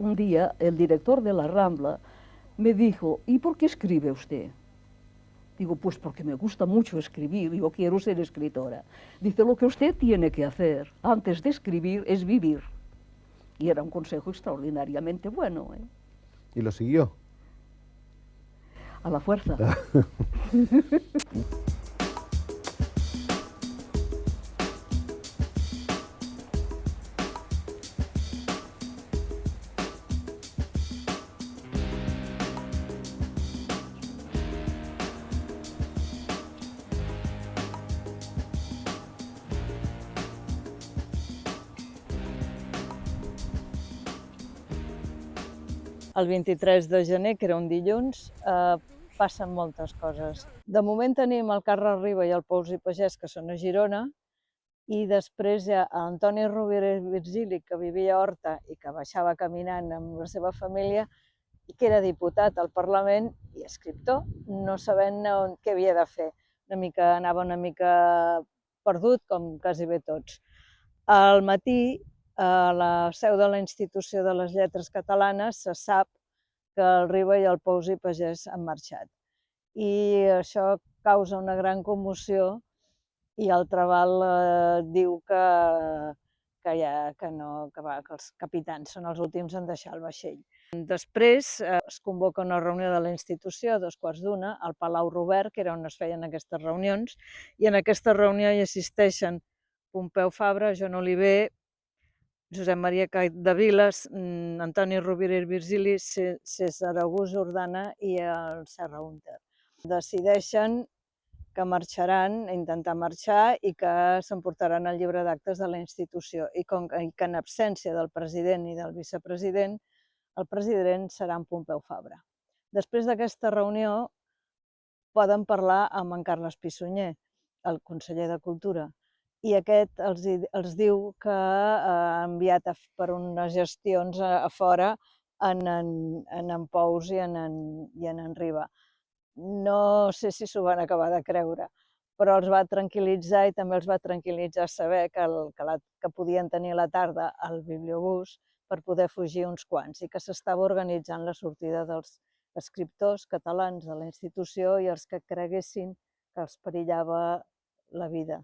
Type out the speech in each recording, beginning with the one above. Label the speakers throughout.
Speaker 1: un día el director de la Rambla me dijo, ¿y por qué escribe usted? Digo, pues porque me gusta mucho escribir, yo quiero ser escritora. Dice, lo que usted tiene que hacer antes de escribir es vivir. Y era un consejo extraordinariamente bueno, ¿eh?
Speaker 2: ¿Y lo siguió?
Speaker 1: A la fuerza.
Speaker 3: El 23 de gener, que era un dilluns, passen moltes coses. De moment tenim el Carles Riba i el Pous i Pagès, que són a Girona, i després hi ha Antoni Rovira i Virgili, que vivia a Horta i que baixava caminant amb la seva família, i que era diputat al Parlament i escriptor, no sabent què havia de fer. Anava una mica perdut, com quasi bé tots. Al matí, a la seu de la Institució de les Lletres Catalanes, se sap que el Riba i el Pous i Pagès han marxat. I això causa una gran commoció i el Trabal diu que els capitans són els últims en deixar el vaixell. Després es convoca una reunió de la institució a 2:15 al Palau Robert, que era on es feien aquestes reunions, i en aquesta reunió hi assisteixen Pompeu Fabra, Joan Oliver, Josep Maria Capdeviles, Antoni Rovira i Virgili, César August Jordana i el Serra Hunter. Decideixen que marxaran, intentar marxar, i que s'emportaran el llibre d'actes de la institució, i que en absència del president i del vicepresident, el president serà en Pompeu Fabra. Després d'aquesta reunió poden parlar amb en Carles Pissunyer, el conseller de Cultura, i aquest els diu que ha enviat per unes gestions a fora en en Pous i en Riba. No sé si s'ho van acabar de creure, però els va tranquil·litzar i també els va tranquil·litzar saber que podien tenir la tarda al bibliobús per poder fugir uns quants i que s'estava organitzant la sortida dels escriptors catalans de la institució i els que creguessin que els perillava la vida.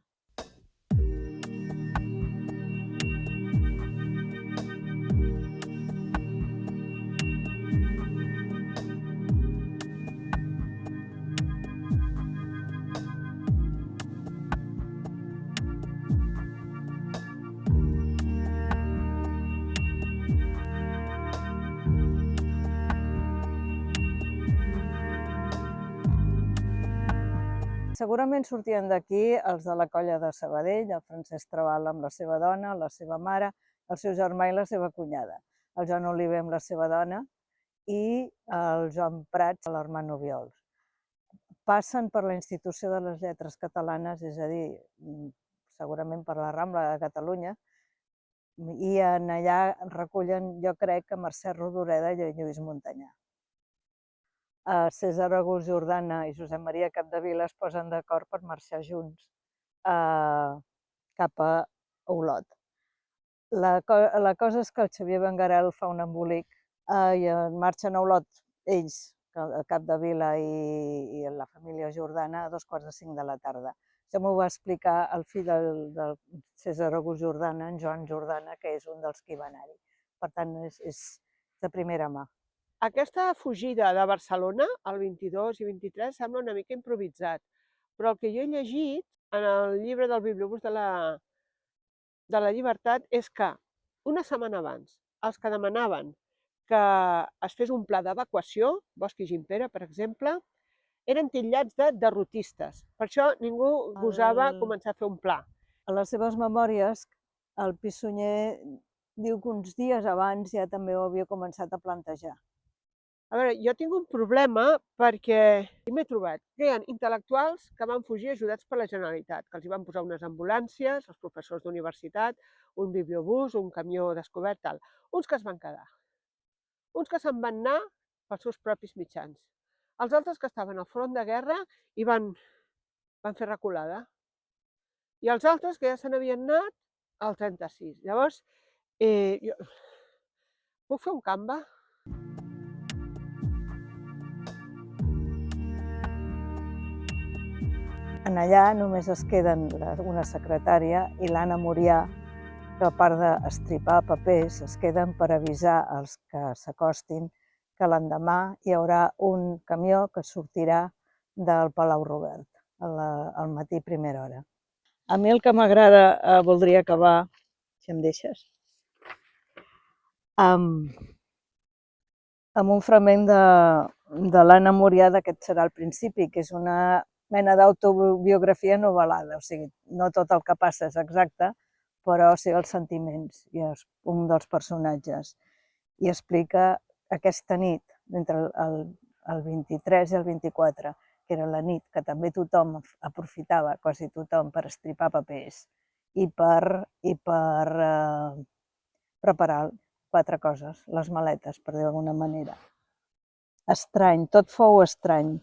Speaker 3: Segurament sortien d'aquí els de la colla de Sabadell, el Francesc Trabal amb la seva dona, la seva mare, el seu germà i la seva cunyada, el Joan Oliver amb la seva dona i el Joan Prats, l'Armand Obiols. Passen per la Institució de les Lletres Catalanes, és a dir, segurament per la Rambla de Catalunya, i allà recullen, jo crec, que Mercè Rodoreda i Lluís Montanyà. César August Jordana i Josep Maria Capdevila es posen d'acord per marxar junts cap a Olot. La cosa és que el Xavier Benguerel fa un embolic i marxen a Olot ells, Capdevila i la família Jordana, a 2:45 de la tarda. Això m'ho va explicar el fill del César August Jordana, en Joan Jordana, que és un dels que hi va anar-hi. Per tant, és de primera mà.
Speaker 4: Aquesta fugida de Barcelona, el 22 i 23, sembla una mica improvisat, però el que jo he llegit en el llibre del Bibliobús de la Llibertat és que una setmana abans els que demanaven que es fes un pla d'evacuació, Bosch i Gimpera, per exemple, eren titllats de derrotistes. Per això ningú gosava començar a fer un pla.
Speaker 3: A les seves memòries, el Pissunyer diu que uns dies abans ja també ho havia començat a plantejar.
Speaker 4: A veure, jo tinc un problema perquè m'he trobat que hi ha intel·lectuals que van fugir ajudats per la Generalitat, que els hi van posar unes ambulàncies, els professors d'universitat, un bibliobús, un camió descobert, tal. Uns que es van quedar, uns que se'n van anar pels seus propis mitjans, els altres que estaven al front de guerra i van fer reculada, i els altres que ja se n'havien anat al 36. Llavors, Puc fer un Canva?
Speaker 3: En allà només es queden una secretària i l'Anna Murià, que a part d'estripar papers, es queden per avisar els que s'acostin que l'endemà hi haurà un camió que sortirà del Palau Robert al matí a primera hora. A mi el que m'agrada, voldria acabar, si em deixes, amb un fragment de l'Anna Murià d'aquest serà el principi, que és una mena d'autobiografia novel·lada, o sigui, no tot el que passa és exacte, però sí els sentiments, i és un dels personatges. I explica aquesta nit, entre el 23 i el 24, que era la nit que també tothom aprofitava, quasi tothom, per estripar papers i per preparar 4 coses, les maletes, per dir-ho d'alguna manera. Estrany, tot fou estrany.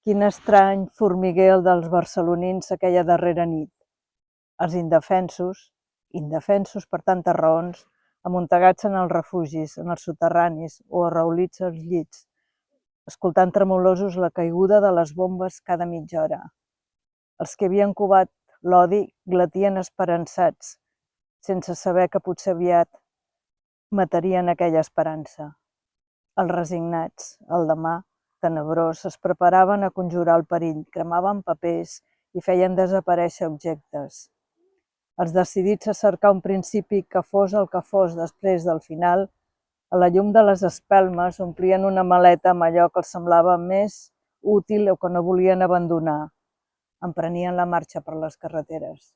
Speaker 3: Quin estrany formiguer el dels barcelonins aquella darrera nit. Els indefensos per tantes raons, amuntegats en els refugis, en els soterranis o arraulits als llits, escoltant tremolosos la caiguda de les bombes cada mitja hora. Els que havien covat l'odi glatien esperançats, sense saber que potser aviat matarien aquella esperança. Els resignats, el demà, tenebrós, es preparaven a conjurar el perill, cremaven papers i feien desaparèixer objectes. Els decidits a cercar un principi que fos el que fos després del final, a la llum de les espelmes omplien una maleta amb allò que els semblava més útil o que no volien abandonar. Emprenien la marxa per les carreteres.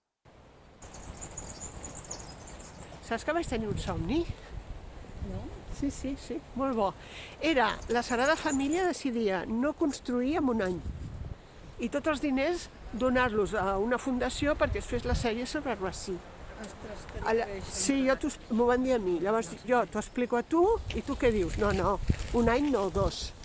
Speaker 4: Saps que vaig tenir un somni?
Speaker 3: No?
Speaker 4: Sí, molt bo. Era, la Sagrada Família decidia no construir en un any i tots els diners donar-los a una fundació perquè es fes la sèrie sobre Roissy.
Speaker 3: Ostres, que
Speaker 4: Sí, m'ho van dir a mi. Llavors jo t'ho explico a tu i tu què dius? No, un any no, 2.